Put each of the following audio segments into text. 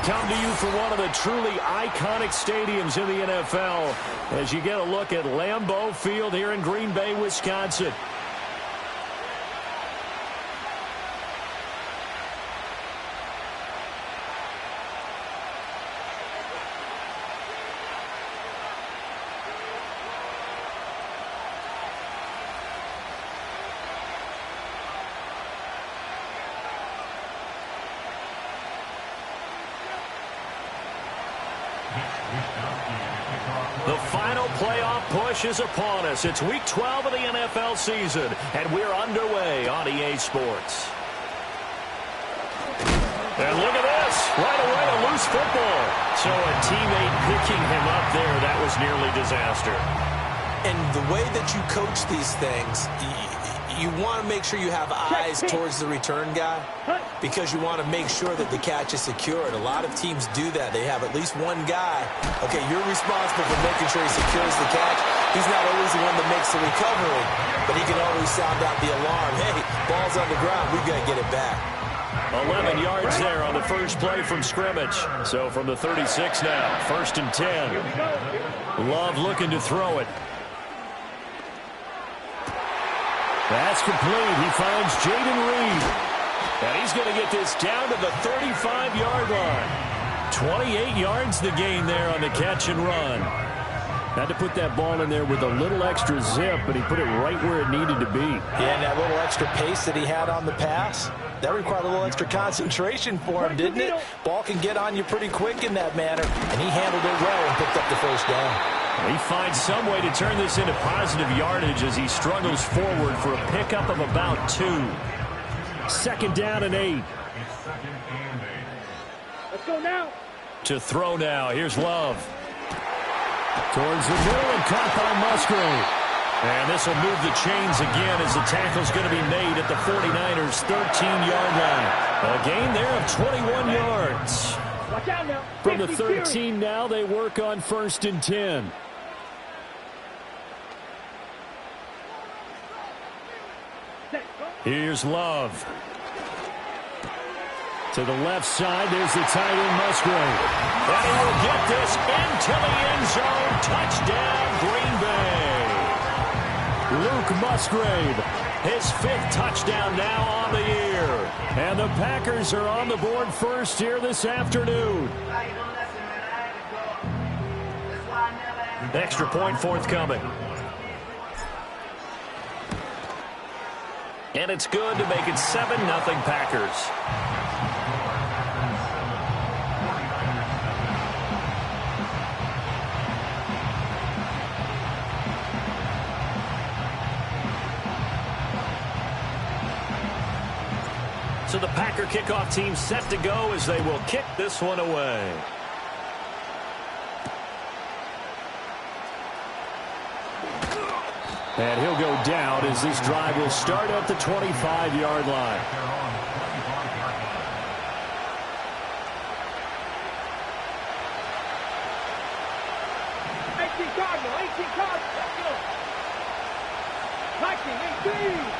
come to you from one of the truly iconic stadiums in the NFL as you get a look at Lambeau Field here in Green Bay, Wisconsin. The final playoff push is upon us. It's Week 12 of the NFL season, and we're underway on EA Sports. And look at this. Right away, a loose football. So a teammate picking him up there, that was nearly disaster. And the way that you coach these things, you want to make sure you have eyes towards the return guy because you want to make sure that the catch is secured. A lot of teams do that. They have at least one guy. Okay, you're responsible for making sure he secures the catch. He's not always the one that makes the recovery, but he can always sound out the alarm. Hey, ball's on the ground. We've got to get it back. 11 yards there on the first play from scrimmage. So from the 36 now, 1st and 10. Love looking to throw it. That's complete. He finds Jaden Reed. And he's going to get this down to the 35-yard line. 28 yards the gain there on the catch and run. Had to put that ball in there with a little extra zip, but he put it right where it needed to be. Yeah, and that little extra pace that he had on the pass, that required a little extra concentration for him, didn't it? Ball can get on you pretty quick in that manner, and he handled it well and picked up the first down. He finds some way to turn this into positive yardage as he struggles forward for a pickup of about 2. 2nd down and 8. Let's go now. To throw now. Here's Love. Towards the middle and caught by Musgrave. And this will move the chains again as the tackle's going to be made at the 49ers' 13-yard line. A gain there of 21 yards. Watch out now. From the 13 now, they work on 1st and 10. Here's Love. To the left side, there's the tight end Musgrave. And he will get this into the end zone. Touchdown, Green Bay. Luke Musgrave, his 5th touchdown now on the year. And the Packers are on the board first here this afternoon. Extra point forthcoming. And it's good to make it 7-0 Packers. So the Packer kickoff team set to go as they will kick this one away. And he'll go down as this drive will start at the 25-yard line. 18 Cardinal. Let's go. 19, 18.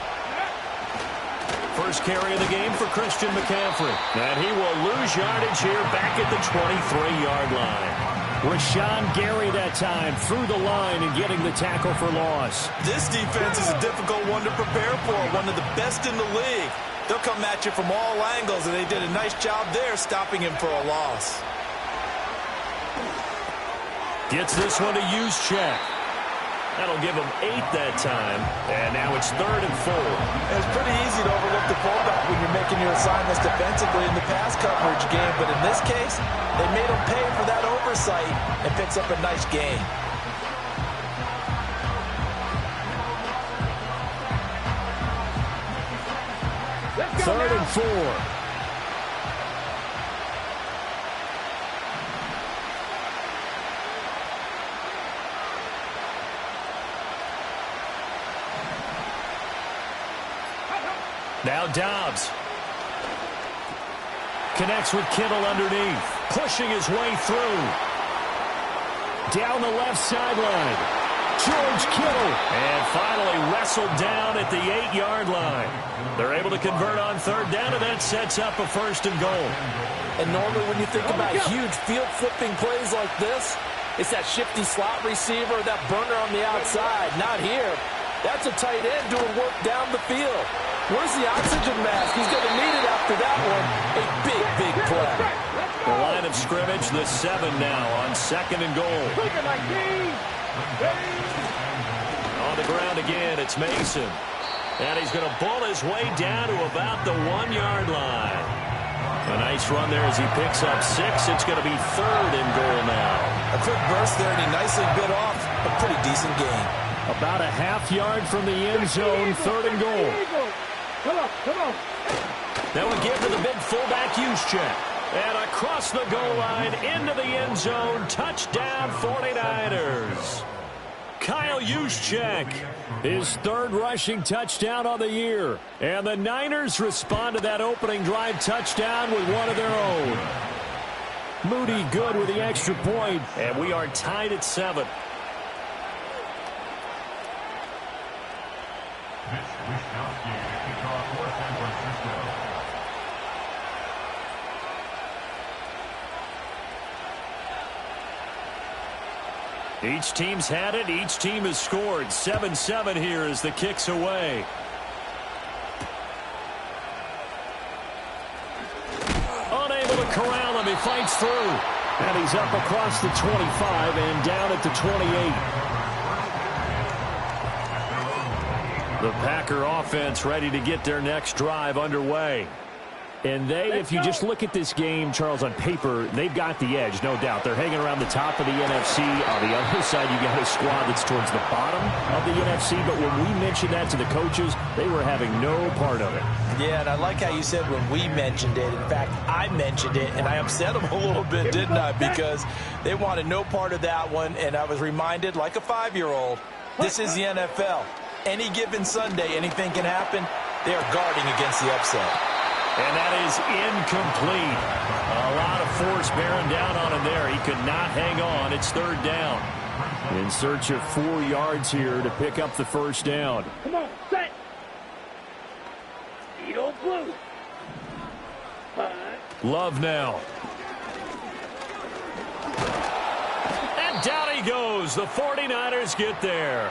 First carry of the game for Christian McCaffrey. And he will lose yardage here back at the 23-yard line. Rashawn Gary that time through the line and getting the tackle for loss. This defense is a difficult one to prepare for, one of the best in the league. They'll come at you from all angles, and they did a nice job there stopping him for a loss. Gets this one to use check. That'll give him 8 that time. And now it's 3rd and 4. It's pretty easy to overlook the fullback when you're making your assignments defensively in the pass coverage game. But in this case, they made him pay for that oversight and picks up a nice gain. Third and 4. Now Dobbs. Connects with Kittle underneath. Pushing his way through. Down the left sideline. George Kittle. And finally wrestled down at the 8-yard line. They're able to convert on third down, and that sets up a 1st and goal. And normally when you think about huge field-flipping plays like this, it's that shifty slot receiver, that burner on the outside. Not here. That's a tight end doing work down the field. Where's the oxygen mask? He's going to need it after that one. A big, big play. The line of scrimmage, the 7 now on 2nd and goal. On the ground again, it's Mason. And he's going to bull his way down to about the 1-yard line. A nice run there as he picks up 6. It's going to be 3rd and goal now. A quick burst there, and he nicely bit off a pretty decent gain. About a half-yard from the end zone, 3rd and goal. Come on. Now we give to the big fullback Juszczyk. And across the goal line, into the end zone, touchdown 49ers. Kyle Juszczyk, his 3rd rushing touchdown on the year. And the Niners respond to that opening drive touchdown with one of their own. Moody good with the extra point, and we are tied at 7. Each team's had it. Each team has scored. 7-7 here as the kick's away. Unable to corral him. He fights through. And he's up across the 25 and down at the 28. The Packer offense ready to get their next drive underway. And if you just look at this game, Charles, on paper, they've got the edge, no doubt. They're hanging around the top of the NFC. On the other side, you got a squad that's towards the bottom of the NFC. But when we mentioned that to the coaches, they were having no part of it. Yeah, and I like how you said when we mentioned it. In fact, I mentioned it, and I upset them a little bit, didn't I? Because they wanted no part of that one, and I was reminded, like a 5-year-old, this is the NFL. Any given Sunday, anything can happen. They are guarding against the upset. And that is incomplete. A lot of force bearing down on him there. He could not hang on. It's 3rd down. In search of 4 yards here to pick up the 1st down. Come on, set. Edo blue. Love now. And down he goes. The 49ers get there.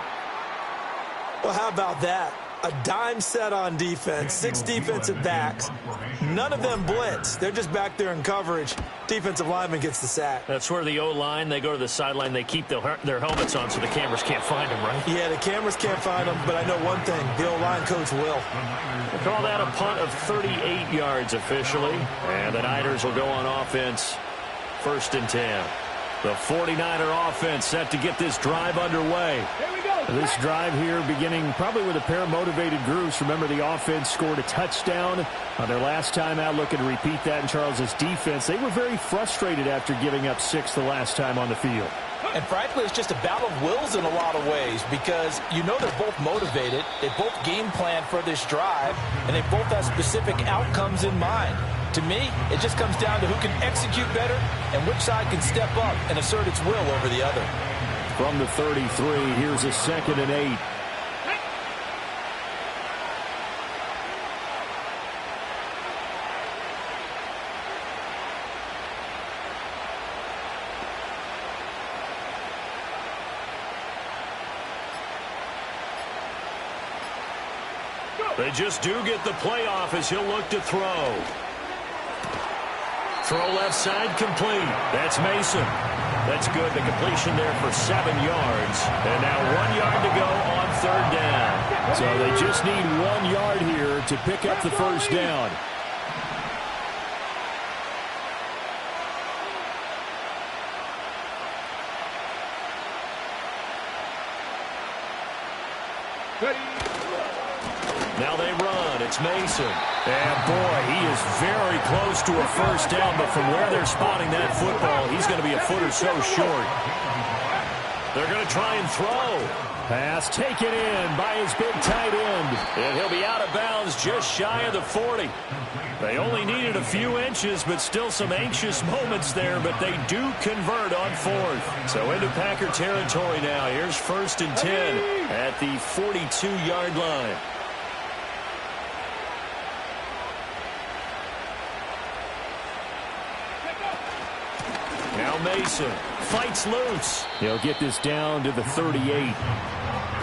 Well, how about that? A dime set on defense, 6 defensive backs. None of them blitz. They're just back there in coverage. Defensive lineman gets the sack. That's where the O-line, they go to the sideline, they keep their helmets on so the cameras can't find them, right? Yeah, the cameras can't find them, but I know one thing. The O-line coach will. We'll call that a punt of 38 yards officially. And the Niners will go on offense, 1st and 10. The 49er offense set to get this drive underway. Here we go. This drive here beginning probably with a pair of motivated groups. Remember, the offense scored a touchdown on their last time out. Looking to repeat that in Charles's defense. They were very frustrated after giving up 6 the last time on the field. And frankly, it's just a battle of wills in a lot of ways because you know they're both motivated. They both game plan for this drive, and they both have specific outcomes in mind. To me, it just comes down to who can execute better and which side can step up and assert its will over the other. From the 33, here's a 2nd and 8. They just do get the playoff as he'll look to throw. Throw left side complete. That's Mason. That's good. The completion there for 7 yards. And now 1 yard to go on 3rd down. So they just need 1 yard here to pick up the 1st down. Now they run. It's Mason. And, boy, he is very close to a 1st down, but from where they're spotting that football, he's going to be a foot or so short. They're going to try and throw. Pass taken in by his big tight end. And he'll be out of bounds just shy of the 40. They only needed a few inches, but still some anxious moments there, but they do convert on 4th. So into Packer territory now. Here's 1st and 10 at the 42-yard line. Now Mason fights loose. He'll get this down to the 38.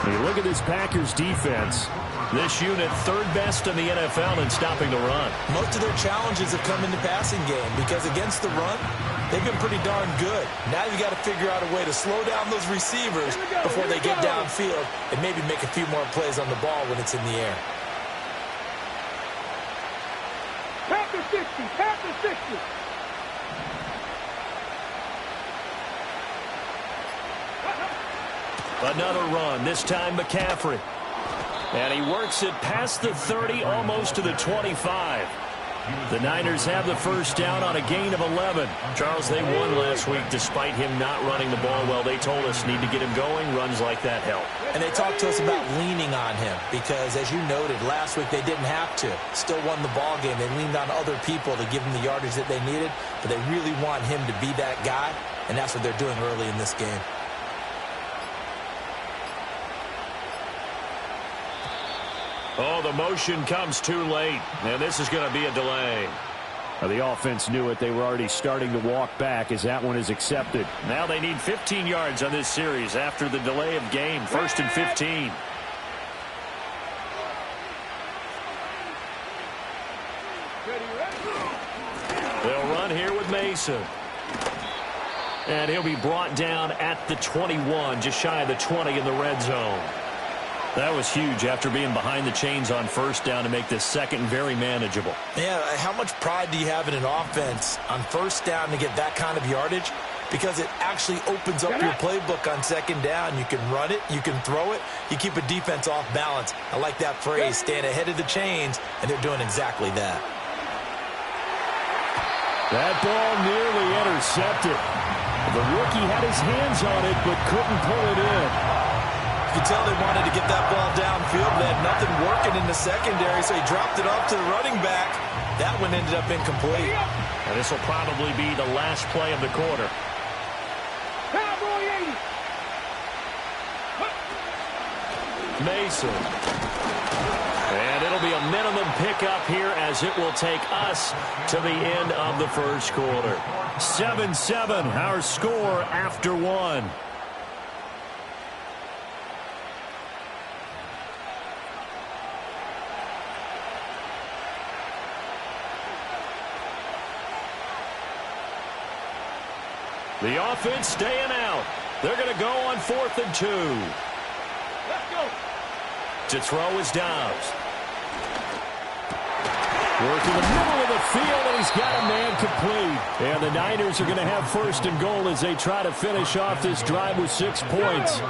You look at this Packers defense. This unit 3rd best in the NFL in stopping the run. Most of their challenges have come in the passing game because against the run, they've been pretty darn good. Now you got to figure out a way to slow down those receivers before they get downfield and maybe make a few more plays on the ball when it's in the air. Packer 60, Packer 60. Another run, this time McCaffrey. And he works it past the 30, almost to the 25. The Niners have the first down on a gain of 11. Charles, they won last week despite him not running the ball well. They told us need to get him going. Runs like that help. And they talked to us about leaning on him because, as you noted, last week they didn't have to. Still won the ball game. They leaned on other people to give them the yardage that they needed, but they really want him to be that guy, and that's what they're doing early in this game. Oh, the motion comes too late, and this is going to be a delay. The offense knew it. They were already starting to walk back as that one is accepted. Now they need 15 yards on this series after the delay of game. 1st and 15. They'll run here with Mason. And he'll be brought down at the 21, just shy of the 20 in the red zone. That was huge after being behind the chains on 1st down to make this second very manageable. Yeah, how much pride do you have in an offense on 1st down to get that kind of yardage? Because it actually opens up your playbook on 2nd down. You can run it, you can throw it, you keep a defense off balance. I like that phrase, staying ahead of the chains, and they're doing exactly that. That ball nearly intercepted. The rookie had his hands on it but couldn't pull it in. You can tell they wanted to get that ball downfield, but they had nothing working in the secondary, so he dropped it off to the running back. That one ended up incomplete. And this will probably be the last play of the quarter. Mason. And it'll be a minimum pickup here as it will take us to the end of the 1st quarter. 7-7, our score after 1. The offense staying out. They're going to go on 4th and 2. Let's go. To throw is Dobbs. Working the middle of the field, and he's got a man complete. And the Niners are going to have 1st and goal as they try to finish off this drive with 6 points.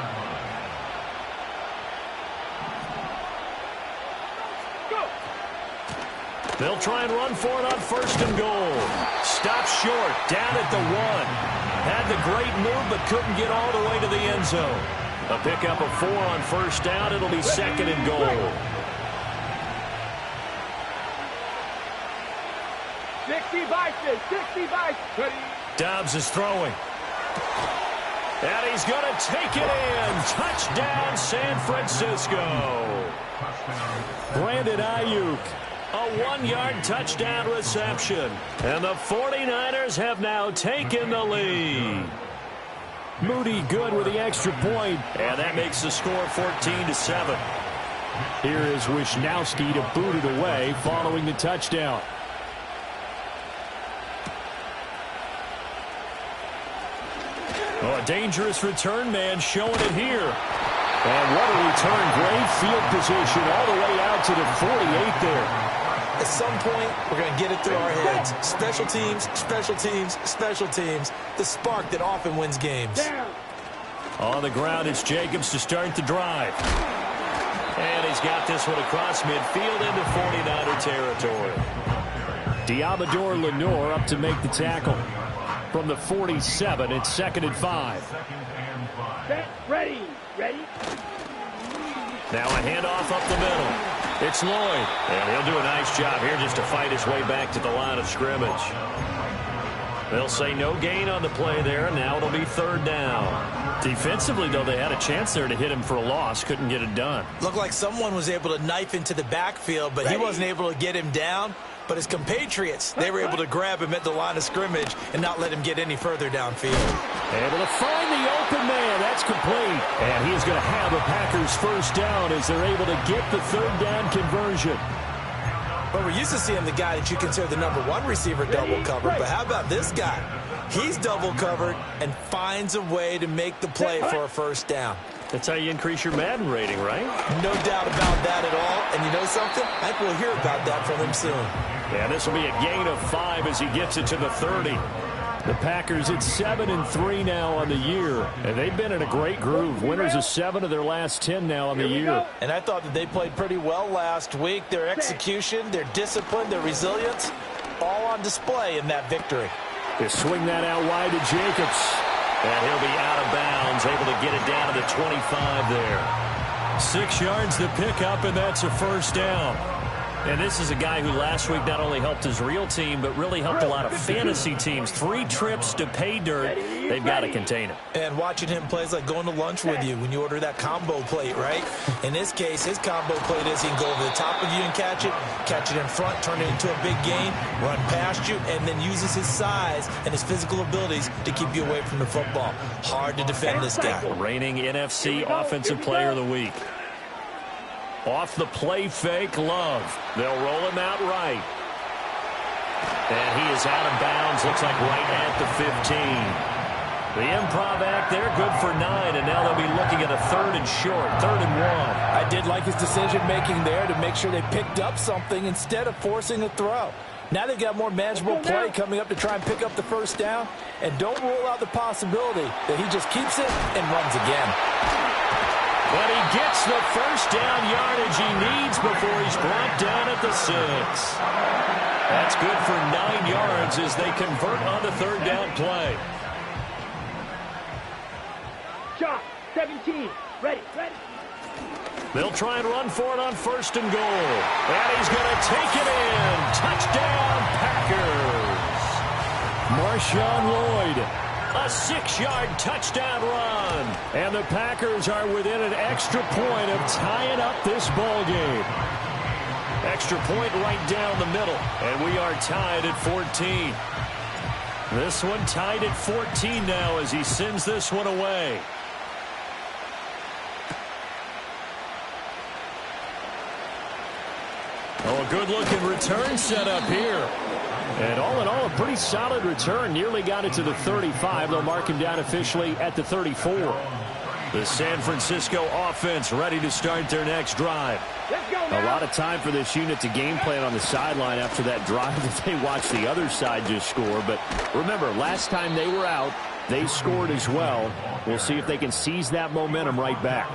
They'll try and run for it on 1st and goal. Stopped short, down at the 1. Had the great move, but couldn't get all the way to the end zone. A pickup of 4 on 1st down. It'll be 2nd and goal. 60 Vikings, 60 Vikings. Dobbs is throwing. And he's going to take it in. Touchdown, San Francisco. Brandon Ayuk. A 1-yard touchdown reception. And the 49ers have now taken the lead. Moody good with the extra point. And that makes the score 14-7. Here is Wisnowski to boot it away following the touchdown. Oh, a dangerous return man showing it here. And what a return. Great field position all the way out to the 48 there. At some point, we're going to get it through our heads. Special teams, special teams, special teams. The spark that often wins games. On the ground, it's Jacobs to start the drive. And he's got this one across midfield into 49er territory. Diabador Lenore up to make the tackle. from the 47. It's 2nd and 5. Set, ready. Now a handoff up the middle. It's Lloyd. And he'll do a nice job here just to fight his way back to the line of scrimmage. They'll say no gain on the play there. Now it'll be 3rd down. Defensively, though, they had a chance there to hit him for a loss. Couldn't get it done. Looked like someone was able to knife into the backfield, but he wasn't able to get him down. But his compatriots, they were able to grab him at the line of scrimmage and not let him get any further downfield. Able to find the open man. That's complete. And he's going to have a Packers 1st down as they're able to get the 3rd down conversion. But we're used to seeing the guy that you consider the #1 receiver double covered. But how about this guy? He's double covered and finds a way to make the play for a 1st down. That's how you increase your Madden rating, right? No doubt about that at all. And you know something? I think we'll hear about that from him soon. Yeah, this will be a gain of 5 as he gets it to the 30. The Packers at 7-3 now on the year, and they've been in a great groove. Winners of 7 of their last 10 now on the year. And I thought that they played pretty well last week. Their execution, their discipline, their resilience, all on display in that victory. They swing that out wide to Jacobs. And he'll be out of bounds, able to get it down to the 25 there. 6 yards to pick up, and that's a 1st down. And this is a guy who last week not only helped his real team, but really helped a lot of fantasy teams. 3 trips to pay dirt. They've got to contain him. And watching him play is like going to lunch with you when you order that combo plate, right? In this case, his combo plate is he can go over the top of you and catch it in front, turn it into a big gain, run past you, and then uses his size and his physical abilities to keep you away from the football. Hard to defend this guy. Reigning NFC Offensive Player of the Week. Off the play fake, Love. They'll roll him out right. And he is out of bounds, looks like right at the 15. The improv act there, good for 9, and now they'll be looking at a 3rd and short, 3rd and 1. I did like his decision-making there to make sure they picked up something instead of forcing a throw. Now they've got more manageable play coming up to try and pick up the 1st down, and don't rule out the possibility that he just keeps it and runs again. But he gets the 1st down yardage he needs before he's brought down at the 6. That's good for 9 yards as they convert on the 3rd down play. Shot, 17, ready. They'll try and run for it on 1st and goal. And he's going to take it in. Touchdown, Packers. Marshawn Lloyd. A 6-yard touchdown run. And the Packers are within an extra point of tying up this ball game. Extra point right down the middle. And we are tied at 14. This one tied at 14 now as he sends this one away. Oh, a good-looking return set up here. And all in all, a pretty solid return. Nearly got it to the 35. They'll mark him down officially at the 34. The San Francisco offense ready to start their next drive. A lot of time for this unit to game plan on the sideline after that drive that they watched the other side just score. But remember, last time they were out, they scored as well. We'll see if they can seize that momentum right back.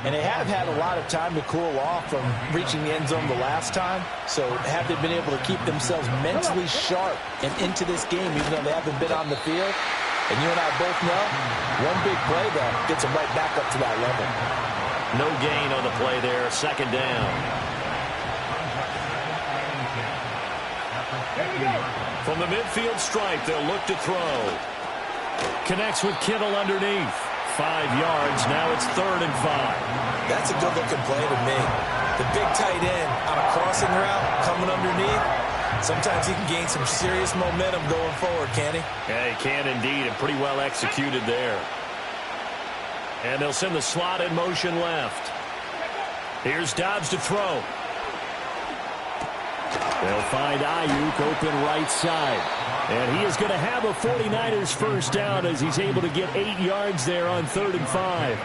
And they have had a lot of time to cool off from reaching the end zone the last time. So have they been able to keep themselves mentally sharp and into this game, even though they haven't been on the field? And you and I both know, one big play, though, gets them right back up to that level. No gain on the play there, 2nd down. From the midfield stripe, they'll look to throw. Connects with Kittle underneath. 5 yards. Now it's 3rd and 5. That's a good-looking play to me. The big tight end on a crossing route coming underneath. Sometimes he can gain some serious momentum going forward, can't he? Yeah, he can indeed, and pretty well executed there. And they'll send the slot in motion left. Here's Dobbs to throw. They'll find Ayuk open right side. And he is going to have a 49ers 1st down as he's able to get 8 yards there on 3rd and 5.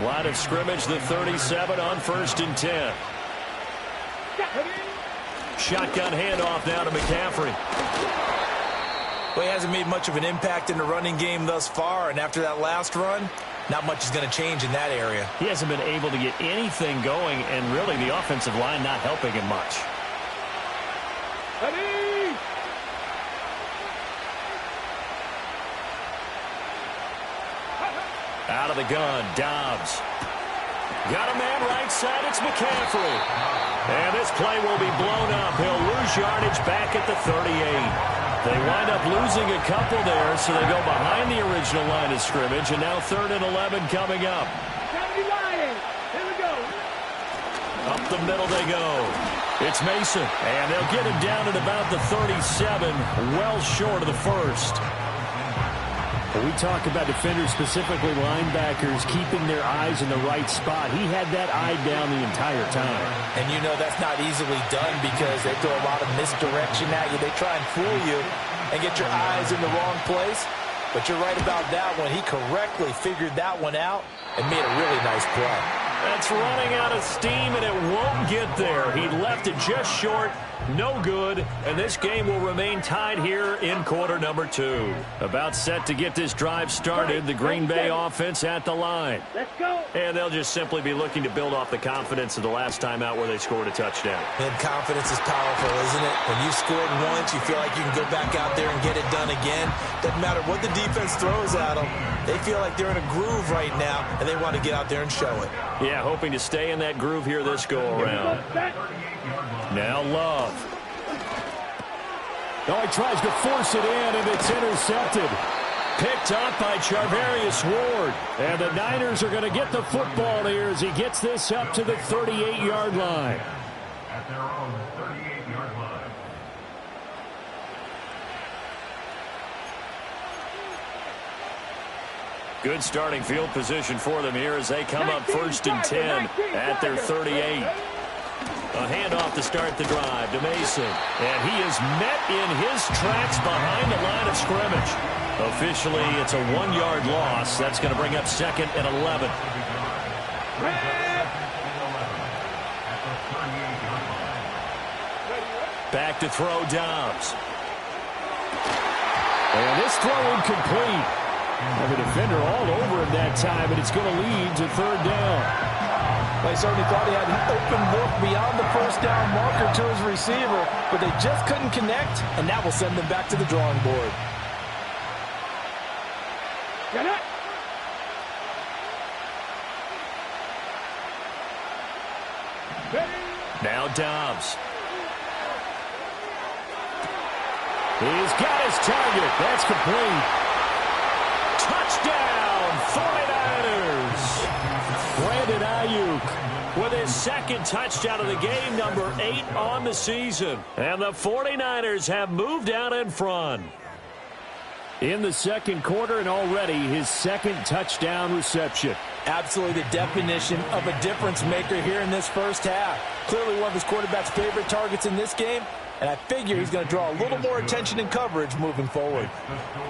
Line of scrimmage, the 37 on 1st and 10. Shotgun handoff now to McCaffrey. Well, he hasn't made much of an impact in the running game thus far, and after that last run, not much is going to change in that area. He hasn't been able to get anything going, and really the offensive line not helping him much. Out of the gun, Dobbs. Got a man right side, it's McCaffrey. And this play will be blown up. He'll lose yardage back at the 38. They wind up losing a couple there, so they go behind the original line of scrimmage, and now 3rd and 11 coming up. Here we go. Up the middle they go. It's Mason, and they'll get him down at about the 37, well short of the first. When we talk about defenders, specifically linebackers, keeping their eyes in the right spot, he had that eye down the entire time. And you know that's not easily done because they throw a lot of misdirection at you. They try and fool you and get your eyes in the wrong place. But you're right about that one. He correctly figured that one out and made a really nice play. That's running out of steam, and it won't get there. He left it just short. No good, and this game will remain tied here in quarter number 2. About set to get this drive started, the Green Bay offense at the line. Let's go. And they'll just simply be looking to build off the confidence of the last time out where they scored a touchdown. And confidence is powerful, isn't it? When you've scored once, you feel like you can go back out there and get it done again. Doesn't matter what the defense throws at them. They feel like they're in a groove right now, and they want to get out there and show it. Yeah, hoping to stay in that groove here this go-around. Now Love. Oh, he tries to force it in, and it's intercepted. Picked up by Charvarius Ward. And the Niners are going to get the football here as he gets this up to the 38-yard line. At their own 38-yard line. Good starting field position for them here as they come up 1st and 10 at their 38. A handoff to start the drive to Mason. And he is met in his tracks behind the line of scrimmage. Officially, it's a 1-yard loss. That's going to bring up 2nd and 11. Back to throw Dobbs. And this throw incomplete. And the defender all over him that time, and it's going to lead to 3rd down. They certainly thought he had an open look beyond the first down marker to his receiver, but they just couldn't connect, and that will send them back to the drawing board. Get it. Now Dobbs. He's got his target. That's complete. Touchdown, 49ers. Brandon Ayuk with his 2nd touchdown of the game, number 8 on the season. And the 49ers have moved out in front. in the 2nd quarter, and already his 2nd touchdown reception. Absolutely the definition of a difference maker here in this first half. Clearly one of his quarterback's favorite targets in this game, and I figure he's going to draw a little more attention and coverage moving forward.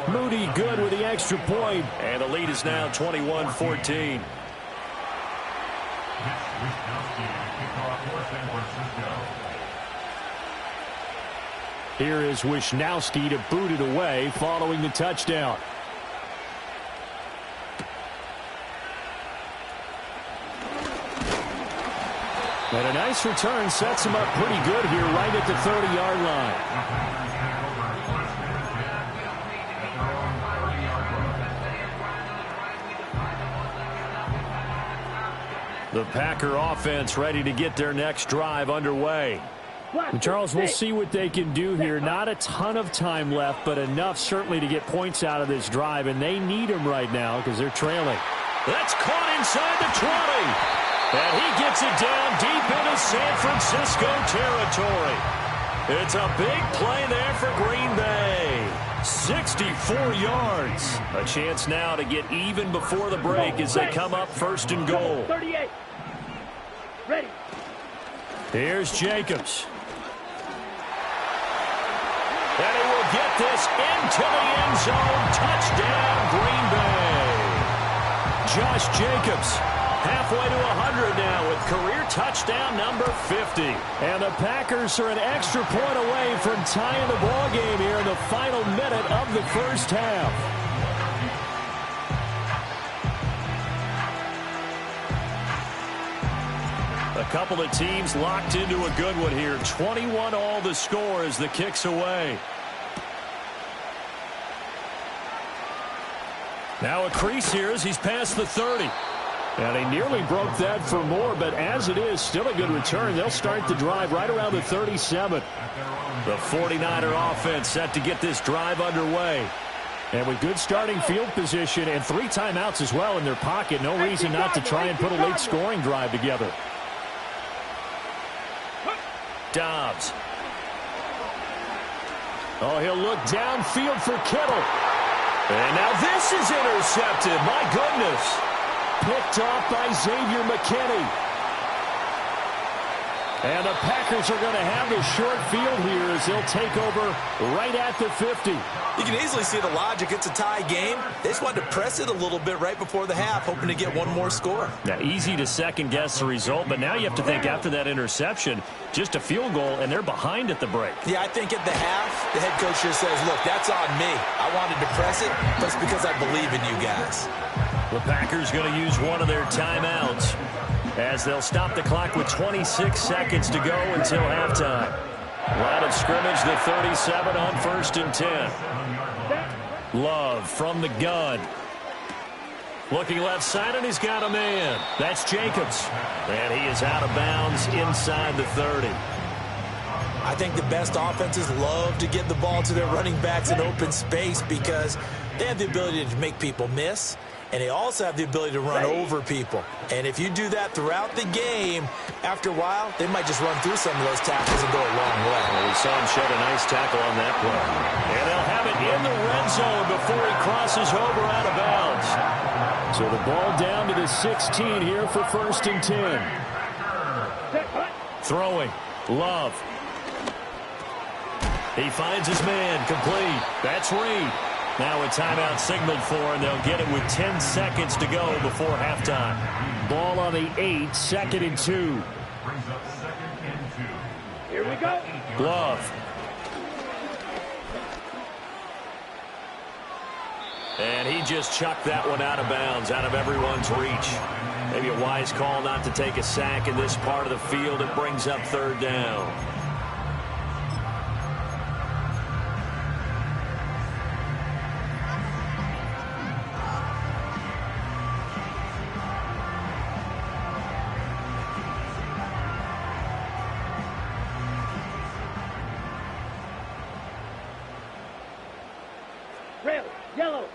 Moody good with the extra point. And the lead is now 21-14. Here is Wisnowski to boot it away following the touchdown. And a nice return sets him up pretty good here right at the 30-yard line. The Packer offense ready to get their next drive underway. And Charles, we'll see what they can do here. Not a ton of time left, but enough certainly to get points out of this drive, and they need them right now because they're trailing. That's caught inside the 20. And he gets it down deep into San Francisco territory. It's a big play there for Green Bay. 64 yards. A chance now to get even before the break as they come up first and goal. 38. Ready. Here's Jacobs. And he will get this into the end zone. Touchdown, Green Bay. Josh Jacobs. Halfway to 100 now with career touchdown number 50. And the Packers are an extra point away from tying the ball game here in the final minute of the first half. A couple of teams locked into a good one here. 21 all the score as the kick's away. Now a crease here as he's past the 30. And he nearly broke that for more, but as it is, still a good return. They'll start the drive right around the 37. The 49er offense set to get this drive underway. And with good starting field position and 3 timeouts as well in their pocket, no reason not to try and put a late scoring drive together. Dobbs. Oh, he'll look downfield for Kittle. And now this is intercepted. My goodness. Picked off by Xavier McKinney. And the Packers are going to have the short field here as they'll take over right at the 50. You can easily see the logic. It's a tie game. They just wanted to press it a little bit right before the half, hoping to get one more score. Now, easy to second-guess the result, but now you have to think after that interception, just a field goal, and they're behind at the break. Yeah, I think at the half, the head coach just says, look, that's on me. I wanted to press it, but it's because I believe in you guys. The Packers going to use one of their timeouts as they'll stop the clock with 26 seconds to go until halftime. Line of scrimmage, the 37 on 1st and 10. Love from the gun. Looking left side, and he's got a man. That's Jacobs. And he is out of bounds inside the 30. I think the best offenses love to get the ball to their running backs in open space because they have the ability to make people miss. And they also have the ability to run over people. And if you do that throughout the game, after a while, they might just run through some of those tackles and go a long way. Well, we saw him shed a nice tackle on that play. And they'll have it in the red zone before he crosses over out of bounds. So the ball down to the 16 here for 1st and 10. Throwing. Love. He finds his man. Complete. That's Reed. Now a timeout signaled for, and they'll get it with 10 seconds to go before halftime. Ball on the 8, 2nd and 2. Brings up 2nd and 2. Here we go. Glove. And he just chucked that one out of bounds, out of everyone's reach. Maybe a wise call not to take a sack in this part of the field. It brings up 3rd down. Red, yellow.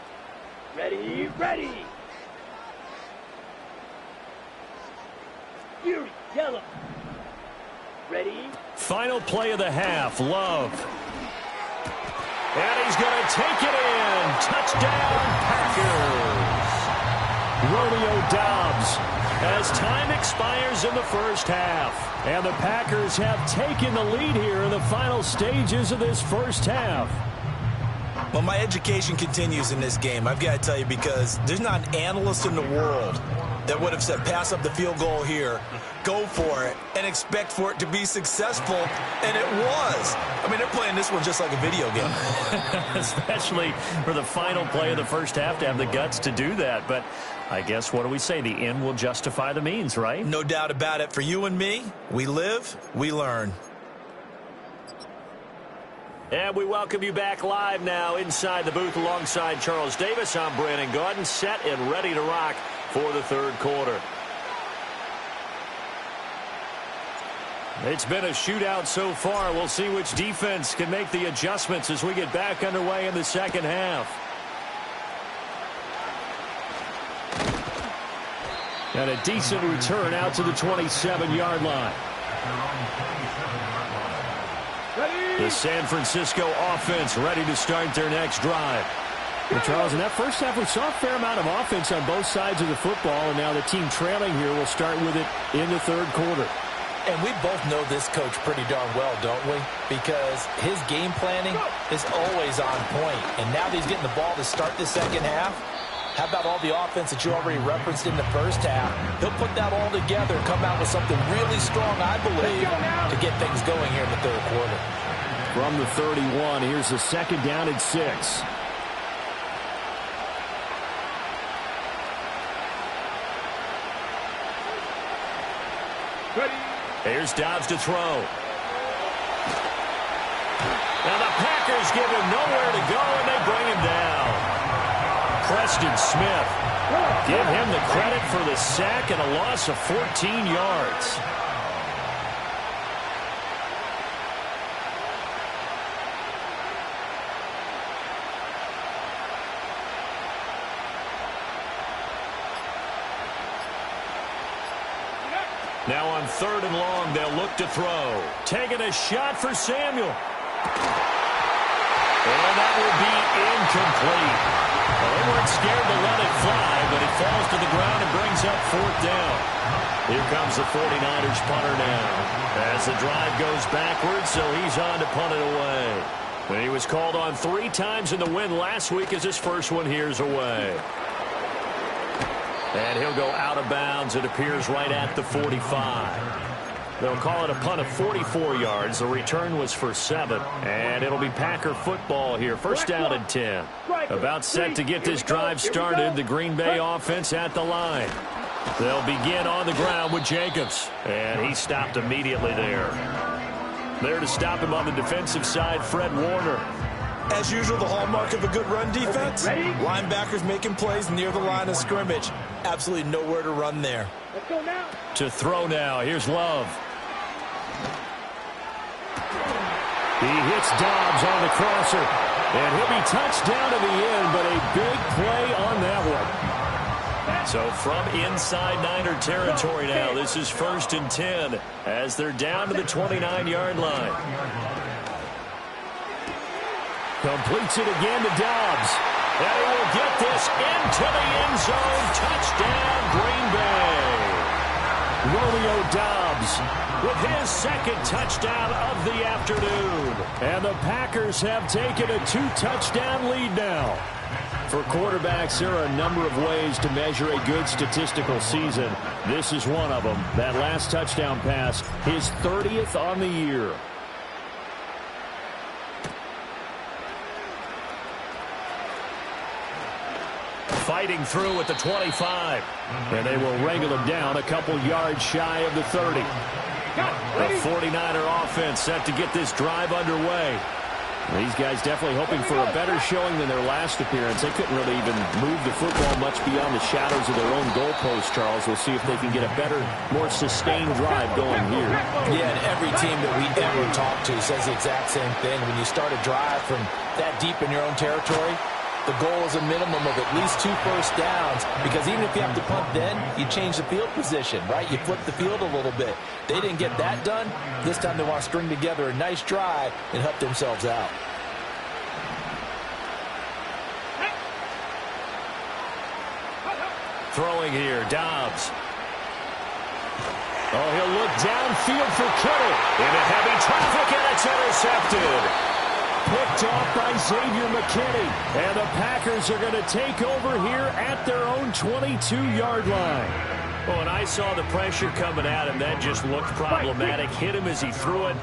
Ready, ready. Fury, yellow. Ready. Final play of the half. Love. And he's going to take it in. Touchdown, Packers. Romeo Dobbs as time expires in the first half. And the Packers have taken the lead here in the final stages of this first half. Well, my education continues in this game, I've got to tell you, because there's not an analyst in the world that would have said pass up the field goal here, go for it, and expect for it to be successful, and it was. I mean, they're playing this one just like a video game. Especially for the final play of the first half to have the guts to do that. But I guess, what do we say? The end will justify the means, right? No doubt about it. For you and me, we live, we learn. And we welcome you back live now inside the booth alongside Charles Davis. I'm Brandon Gaudin, set and ready to rock for the 3rd quarter. It's been a shootout so far. We'll see which defense can make the adjustments as we get back underway in the second half. And a decent return out to the 27-yard line. The San Francisco offense ready to start their next drive. Well, Charles, in that first half, we saw a fair amount of offense on both sides of the football, and now the team trailing here will start with it in the 3rd quarter. And we both know this coach pretty darn well, don't we? Because his game planning is always on point. And now that he's getting the ball to start the second half, how about all the offense that you already referenced in the first half? He'll put that all together and come out with something really strong, I believe, to get things going here in the 3rd quarter. From the 31, here's the 2nd down and 6. Ready. Here's Dobbs to throw. Now the Packers give him nowhere to go, and they bring him down. Preston Smith. Give him the credit for the sack and a loss of 14 yards. Now on 3rd and long, they'll look to throw. Taking a shot for Samuel. And that will be incomplete. Well, they weren't scared to let it fly, but it falls to the ground and brings up 4th down. Here comes the 49ers punter now. As the drive goes backwards, so he's on to punt it away. And he was called on 3 times in the win last week as his first one here's away. And he'll go out of bounds, it appears, right at the 45. They'll call it a punt of 44 yards. The return was for 7. And it'll be Packer football here. First down and 10. About set to get this drive started. The Green Bay offense at the line. They'll begin on the ground with Jacobs. And he stopped immediately there. There to stop him on the defensive side, Fred Warner. As usual, the hallmark of a good run defense. Linebackers making plays near the line of scrimmage. Absolutely nowhere to run there. Let's go now. To throw now. Here's Love. He hits Dobbs on the crosser. And he'll be touched down to the end, but a big play on that one. So from inside Niner territory now, this is 1st and 10 as they're down to the 29-yard line. Completes it again to Dobbs. And he will get this into the end zone. Touchdown, Green Bay. Romeo Dobbs with his 2nd touchdown of the afternoon. And the Packers have taken a 2-touchdown lead now. For quarterbacks, there are a number of ways to measure a good statistical season. This is one of them. That last touchdown pass, his 30th on the year. Fighting through at the 25. And they will wrangle him down a couple yards shy of the 30. The 49er offense set to get this drive underway. These guys definitely hoping for a better showing than their last appearance. They couldn't really even move the football much beyond the shadows of their own goalpost, Charles. We'll see if they can get a better, more sustained drive going here. Yeah, and every team that we ever talk to says the exact same thing. When you start a drive from that deep in your own territory, the goal is a minimum of at least 2 first downs, because even if you have to punt then, you change the field position, right? You flip the field a little bit. They didn't get that done. This time they want to string together a nice drive and help themselves out. Throwing here, Dobbs. Oh, he'll look downfield for Kittle. Into heavy traffic, and it's intercepted. Picked off by Xavier McKinney. And the Packers are going to take over here at their own 22-yard line. Oh, and I saw the pressure coming at him. That just looked problematic. Hit him as he threw it,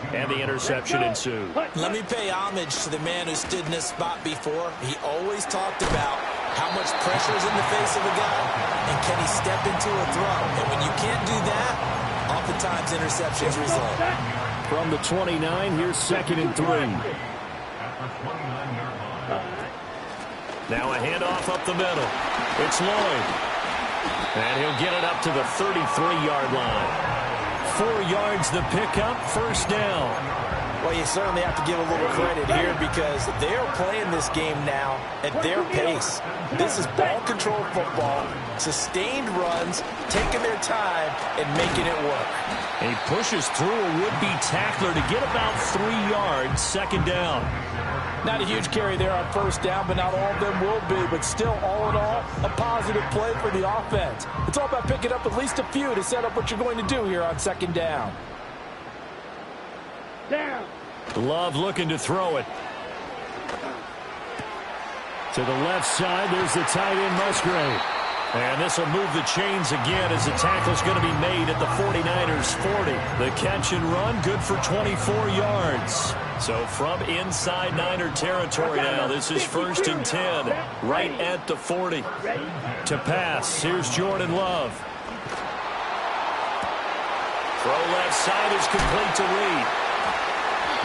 and the interception ensued. Let me pay homage to the man who stood in this spot before. He always talked about how much pressure is in the face of a guy, and can he step into a throw. And when you can't do that, oftentimes interceptions result. From the 29, here's 2nd and 3. Now a handoff up the middle. It's Lloyd. And he'll get it up to the 33-yard line. 4 yards the pickup, first down. Well, you certainly have to give a little credit here because they're playing this game now at their pace. This is ball control football, sustained runs, taking their time and making it work. He pushes through a would-be tackler to get about 3 yards, 2nd down. Not a huge carry there on first down, but not all of them will be. But still, all in all, a positive play for the offense. It's all about picking up at least a few to set up what you're going to do here on 2nd down. Down. Love looking to throw it. To the left side, there's the tight end Musgrave. And this will move the chains again as the tackle's going to be made at the 49ers 40. The catch and run, good for 24 yards. So from inside Niner territory now, this is 1st and 10, right at the 40. To pass, here's Jordan Love. Throw left side is complete to Reed.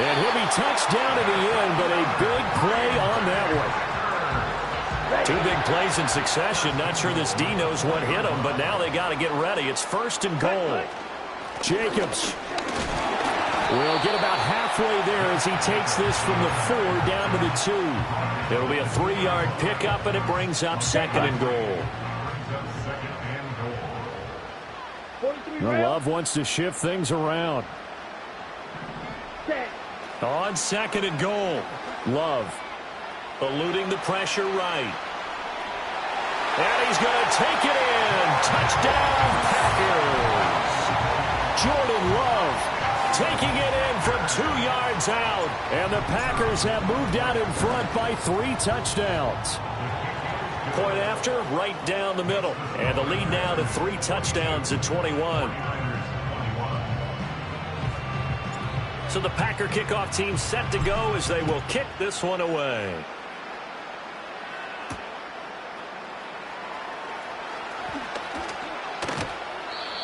And he'll be touched down at the end, but a big play on that one. Two big plays in succession. Not sure this D knows what hit him, but now they got to get ready. It's 1st and goal. Jacobs will get about halfway there as he takes this from the 4 down to the 2. It'll be a 3-yard pickup, and it brings up 2nd and goal. Love wants to shift things around. On 2nd and goal, Love eluding the pressure right. And he's going to take it in. Touchdown, Packers. Jordan Love taking it in from 2 yards out. And the Packers have moved out in front by 3 touchdowns. Point after, right down the middle. And the lead now to 3 touchdowns at 21. So the Packer kickoff team set to go as they will kick this one away.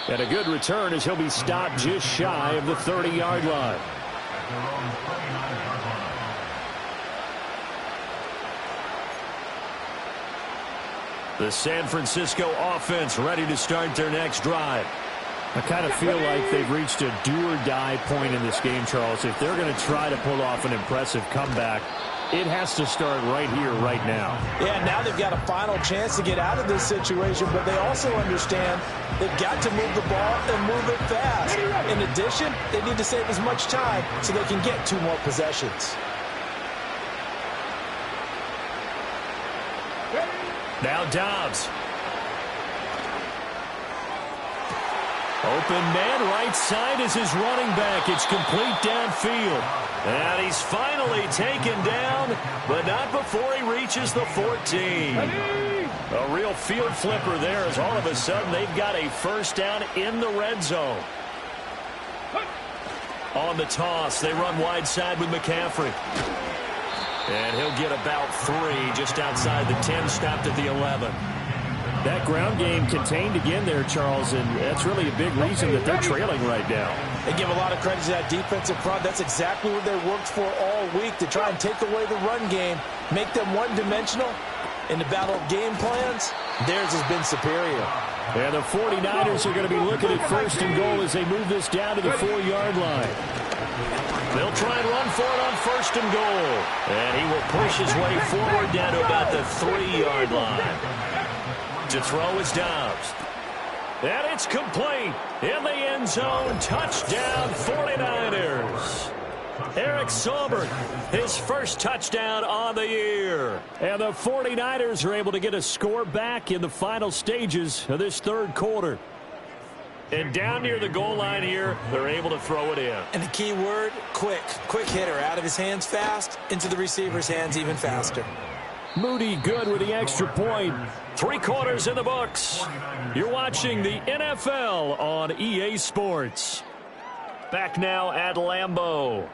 And a good return as he'll be stopped just shy of the 30-yard line. The San Francisco offense ready to start their next drive. I kind of feel like they've reached a do-or-die point in this game, Charles. If they're going to try to pull off an impressive comeback, it has to start right here, right now. Yeah, now they've got a final chance to get out of this situation, but they also understand they've got to move the ball and move it fast. In addition, they need to save as much time so they can get 2 more possessions. Now Dobbs. Open man right side is his running back. It's complete downfield. And he's finally taken down, but not before he reaches the 14. A real field flipper there as all of a sudden they've got a 1st down in the red zone. On the toss, they run wide side with McCaffrey. And he'll get about 3 just outside the 10, stopped at the 11. That ground game contained again there, Charles, and that's really a big reason that they're trailing right now. They give a lot of credit to that defensive front. That's exactly what they worked for all week, to try and take away the run game, make them one-dimensional. In the battle of game plans, theirs has been superior. And the 49ers are going to be looking at 1st and goal as they move this down to the 4-yard line. They'll try and run for it on 1st and goal. And he will push his way forward down to about the 3-yard line. To throw is Dobbs. And it's complete. In the end zone, touchdown 49ers. Eric Saubert, his 1st touchdown on the year. And the 49ers are able to get a score back in the final stages of this 3rd quarter. And down near the goal line here, they're able to throw it in. And the key word, quick. Quick hitter. Out of his hands fast, into the receiver's hands even faster. Moody good with the extra point. 3 quarters in the books. You're watching the NFL on EA Sports. Back now at Lambeau,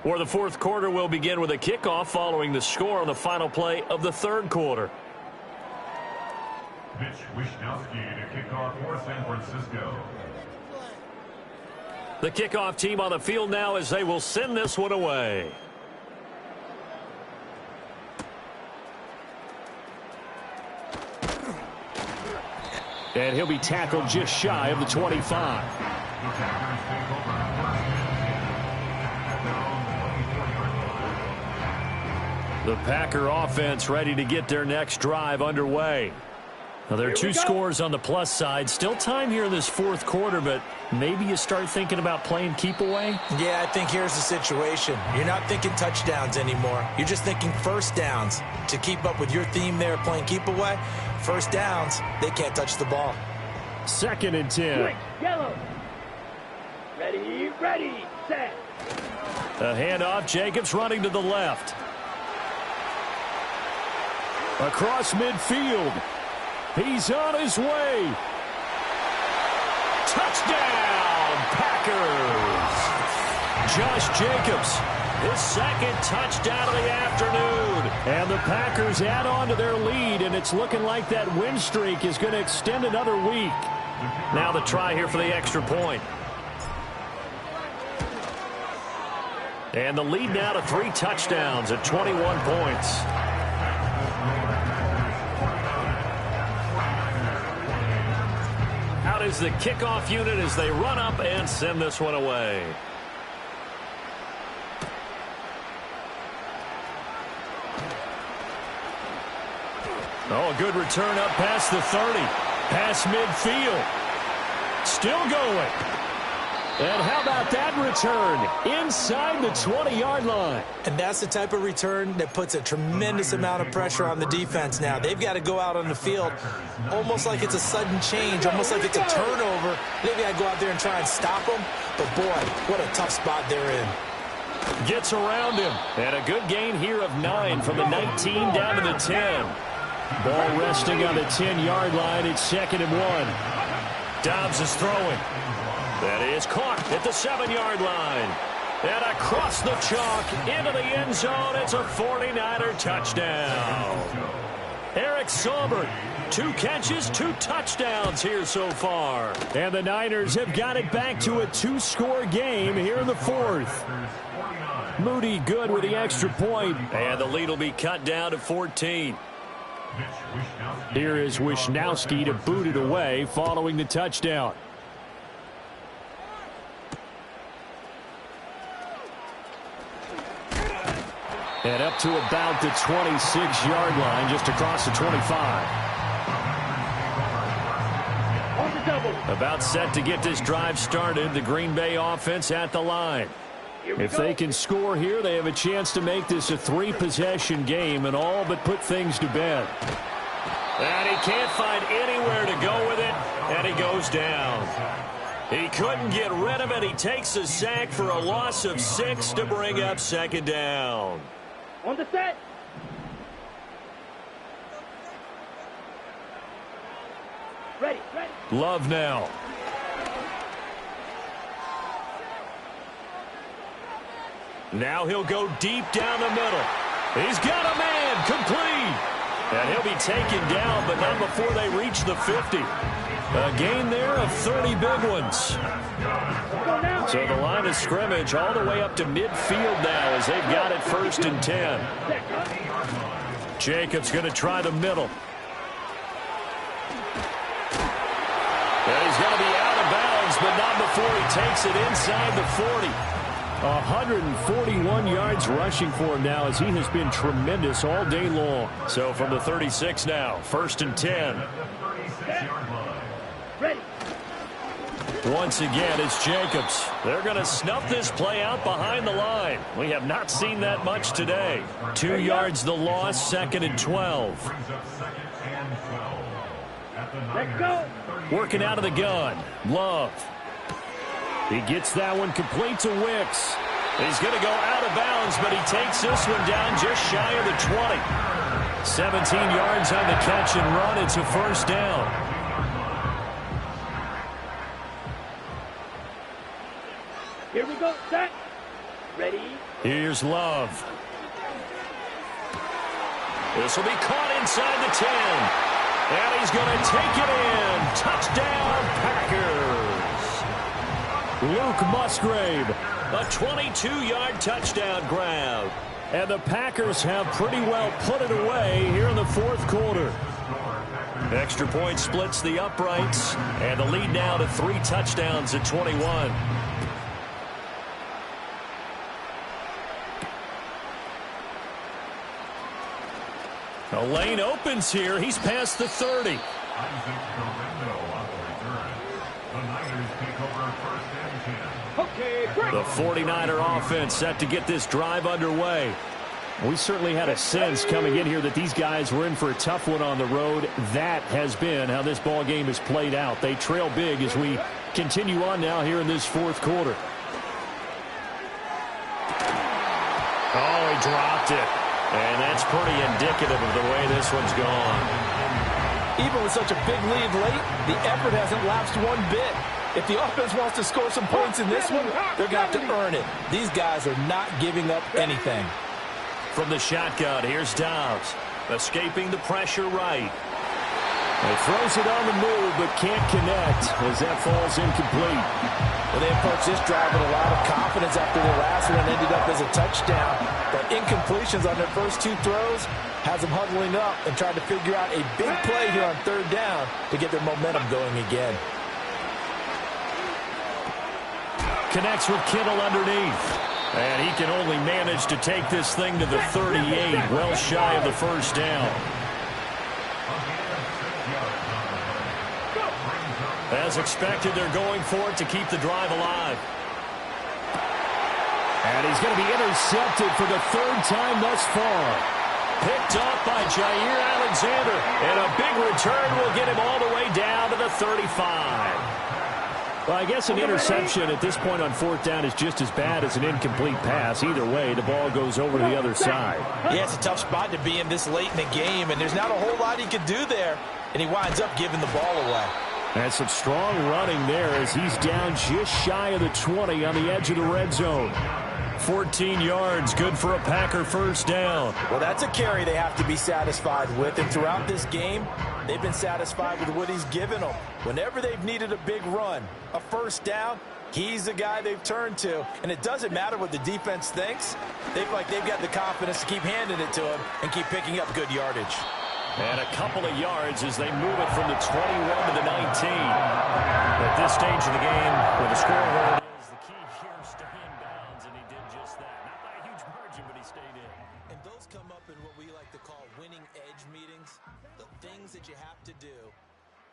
where the 4th quarter will begin with a kickoff following the score on the final play of the 3rd quarter. Mitch Wishnowsky to kick off for San Francisco. The kickoff team on the field now as they will send this one away. And he'll be tackled just shy of the 25. The Packer offense ready to get their next drive underway. Now, there are 2 scores on the plus side. Still time here in this 4th quarter, but maybe you start thinking about playing keep away? Yeah, I think here's the situation. You're not thinking touchdowns anymore. You're just thinking 1st downs. To keep up with your theme there, playing keep away, 1st downs, they can't touch the ball. 2nd and 10. Quick, yellow. Ready, set. A handoff. Jacobs running to the left. Across midfield. He's on his way. Touchdown, Packers. Josh Jacobs, his 2nd touchdown of the afternoon. And the Packers add on to their lead, and it's looking like that win streak is going to extend another week. Now the try here for the extra point. And the lead now to 3 touchdowns at 21 points. is the kickoff unit as they run up and send this one away. Oh, a good return up past the 30. Past midfield. Still going. And how about that return? Inside the 20-yard line. And that's the type of return that puts a tremendous amount of pressure on the defense now. They've got to go out on the field almost like it's a sudden change, almost like it's a turnover. They've got to go out there and try and stop them. But, boy, what a tough spot they're in. Gets around him. And a good gain here of 9 from the 19 down to the 10. Ball resting on the 10-yard line. It's 2nd and 1. Dobbs is throwing. That is caught at the 7-yard line. And across the chalk into the end zone. It's a 49er touchdown. Eric Saubert, 2 catches, 2 touchdowns here so far. And the Niners have got it back to a 2-score game here in the 4th. Moody good with the extra point. And the lead will be cut down to 14. Here is Wishnowski to boot it away following the touchdown. And up to about the 26-yard line, just across the 25. About set to get this drive started. The Green Bay offense at the line. If they can score here, they have a chance to make this a 3-possession game and all but put things to bed. And he can't find anywhere to go with it, and he goes down. He couldn't get rid of it. He takes a sack for a loss of 6 to bring up 2nd down. On the set. Ready. Love now. Now he'll go deep down the middle. He's got a man complete. And he'll be taken down, but not before they reach the 50. A gain there of 30 big ones. So the line of scrimmage all the way up to midfield now as they've got it 1st and 10. Jacobs going to try the middle. And he's going to be out of bounds, but not before he takes it inside the 40. 141 yards rushing for him now as he has been tremendous all day long. So from the 36 now, 1st and 10. Ready. Once again, it's Jacobs. They're going to snuff this play out behind the line. We have not seen that much today. 2 yards the loss, 2nd and 12. Let's go. Working out of the gun. Love. He gets that one complete to Wicks. He's going to go out of bounds, but he takes this one down just shy of the 20. 17 yards on the catch and run. It's a 1st down. Here we go. Set. Ready. Here's Love. This will be caught inside the 10. And he's going to take it in. Touchdown, Packers. Luke Musgrave, a 22-yard touchdown grab. And the Packers have pretty well put it away here in the 4th quarter. Extra point splits the uprights. And the lead now to 3 touchdowns at 21. A lane opens here. He's past the 30. The 49er offense set to get this drive underway. We certainly had a sense coming in here that these guys were in for a tough one on the road. That has been how this ball game has played out. They trail big as we continue on now here in this 4th quarter. Oh, he dropped it. And that's pretty indicative of the way this one's gone. Even with such a big lead late, the effort hasn't lapsed one bit. If the offense wants to score some points in this one, they're going to have to earn it. These guys are not giving up anything. From the shotgun, here's Dobbs. Escaping the pressure right. He throws it on the move, but can't connect as that falls incomplete. Well, they approached this drive with a lot of confidence after their last one and ended up as a touchdown. But incompletions on their first 2 throws has them huddling up and trying to figure out a big play here on 3rd down to get their momentum going again. Connects with Kittle underneath. And he can only manage to take this thing to the 38, well shy of the first down. As expected, they're going for it to keep the drive alive. And he's going to be intercepted for the third time thus far. Picked up by Jair Alexander. And a big return will get him all the way down to the 35. Well, I guess an interception at this point on fourth down is just as bad as an incomplete pass. Either way, the ball goes over to the other side. Yeah, it's a tough spot to be in this late in the game, and there's not a whole lot he could do there. And he winds up giving the ball away. And some strong running there as he's down just shy of the 20 on the edge of the red zone. 14 yards, good for a Packer first down. Well, that's a carry they have to be satisfied with. And throughout this game, they've been satisfied with what he's given them. Whenever they've needed a big run, a first down, he's the guy they've turned to. And it doesn't matter what the defense thinks. They've got the confidence to keep handing it to him and keep picking up good yardage. And a couple of yards as they move it from the 21 to the 19. At this stage of the game, with the scoreboard is the key here, stay in bounds, and he did just that. Not by a huge margin, but he stayed in. And those come up in what we like to call winning edge meetings. The things that you have to do,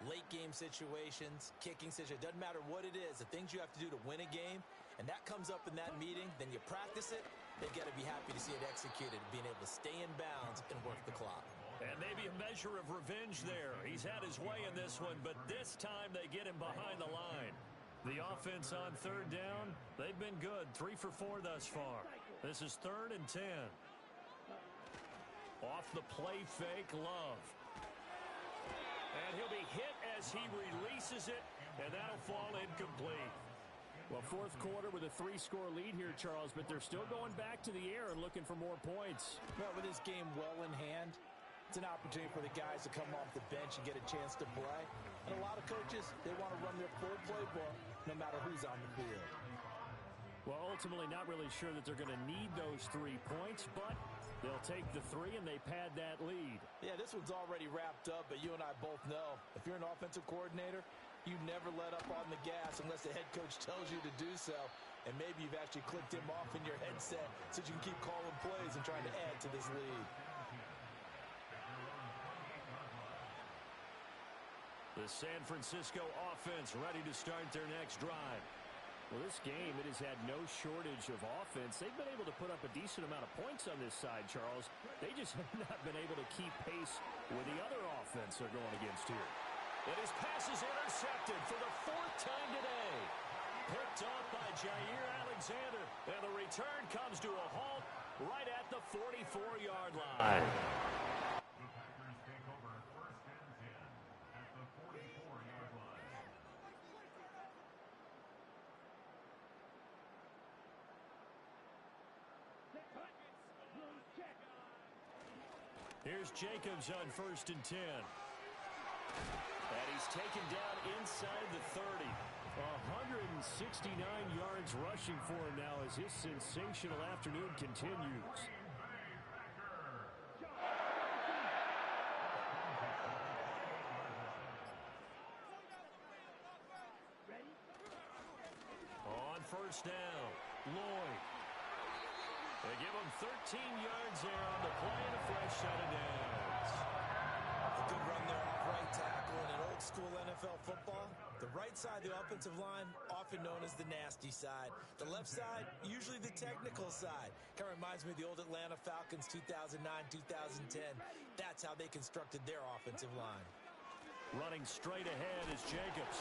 late game situations, kicking situations, doesn't matter what it is, the things you have to do to win a game, and that comes up in that meeting, then you practice it, they've got to be happy to see it executed, being able to stay in bounds and work the clock. And maybe a measure of revenge there. He's had his way in this one, but this time they get him behind the line. The offense on third down, they've been good. 3 for 4 thus far. This is 3rd and 10. Off the play fake, Love. And he'll be hit as he releases it, and that'll fall incomplete. Well, fourth quarter with a 3-score lead here, Charles, but they're still going back to the air and looking for more points. Well, with this game well in hand, it's an opportunity for the guys to come off the bench and get a chance to play. And a lot of coaches, they want to run their full playbook no matter who's on the field. Well, ultimately not really sure that they're going to need those 3 points, but they'll take the 3 and they pad that lead. Yeah, this one's already wrapped up, but you and I both know if you're an offensive coordinator, you never let up on the gas unless the head coach tells you to do so. And maybe you've actually clicked him off in your headset so you can keep calling plays and trying to add to this lead. The San Francisco offense ready to start their next drive. Well, this game, it has had no shortage of offense. They've been able to put up a decent amount of points on this side, Charles. They just have not been able to keep pace with the other offense they're going against here. And his pass is intercepted for the 4th time today. Picked up by Jair Alexander. And the return comes to a halt right at the 44-yard line. Here's Jacobs on 1st and 10. And he's taken down inside the 30. 169 yards rushing for him now as his sensational afternoon continues. On 1st down, Lloyd. They give him 13 yards there on the play and a fresh set of downs. A good run there off right tackle. In an old-school NFL football, the right side of the offensive line, often known as the nasty side. The left side, usually the technical side. Kind of reminds me of the old Atlanta Falcons 2009-2010. That's how they constructed their offensive line. Running straight ahead is Jacobs.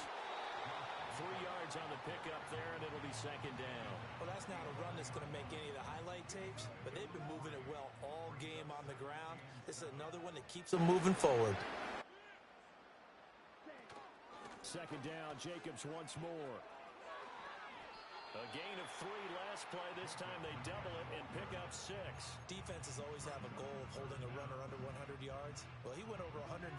3 yards on the pickup there, and it'll be 2nd down. Well, that's not a run that's going to make any of the highlight tapes, but they've been moving it well all game on the ground. This is another one that keeps them moving forward. 2nd down, Jacobs once more. A gain of 3 last play. This time they double it and pick up 6. Defenses always have a goal of holding a runner under 100 yards. Well, he went over 150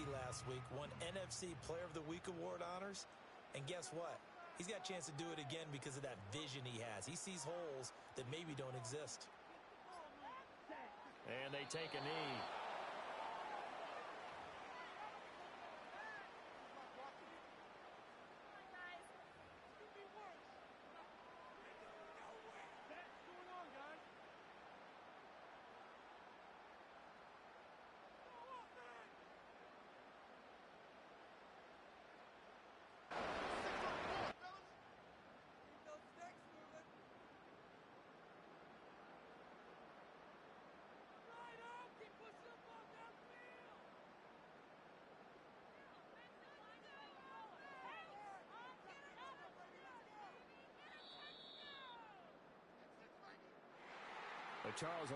last week, won NFC Player of the Week award honors. And guess what? He's got a chance to do it again because of that vision he has. He sees holes that maybe don't exist. And they take a knee. Charles